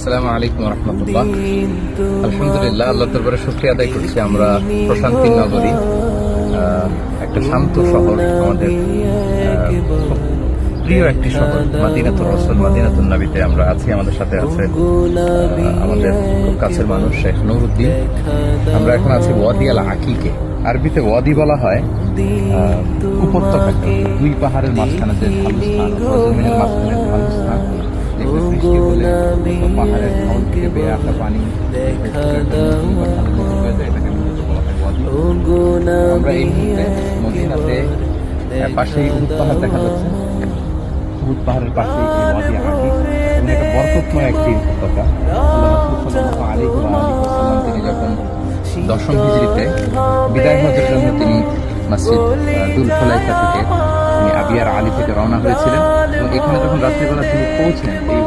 আসসালামু আলাইকুম রহমতুল্লাহ। আলহামদুলিল্লাহ, আল্লাহ দরবারে শুকরিয়া আদায় করছি। আমরা প্রশান্তি নগরী, একটা শান্ত শহর, আমাদের খুব প্রিয় একটি শহর মাদিনাতুর রাসূল, মাদিনাতুন নবীতে আমরা আছি। আমাদের সাথে আছে আমাদের খুব কাছের মানুষ শেখ নুরউদ্দিন। আমরা এখন আছি ওয়াদি আল আকিকে। আরবিতে ওয়াদি বলা হয় উপত্যকাকে, দুই পাহাড়ের মাঝখানে যে ঢালু স্থান, জমিনের মাঝখানে ঢালু স্থান, যেগুলো বৃষ্টি হলে পাহাড়ের ঢল থেকে বেয়ে আসা পানি আমরা এই মুহূর্তে মদিনাতে পাশেই উহুদ পাহাড় দেখা যাচ্ছে। উহুদ পাহাড়ের পাশে ওয়াদি আকিক, এবং এটা বরকতময় একটি উপত্যকা। তিনি যখন দশম হিজরিতে বিদায় হজের জন্য তিনি মসজিদ দুল খুলাইফা থেকে আবিয়ার আলী থেকে রওনা হয়েছিলেন, এবং এখানে যখন রাত্রিবেলা তিনি পৌঁছেন এই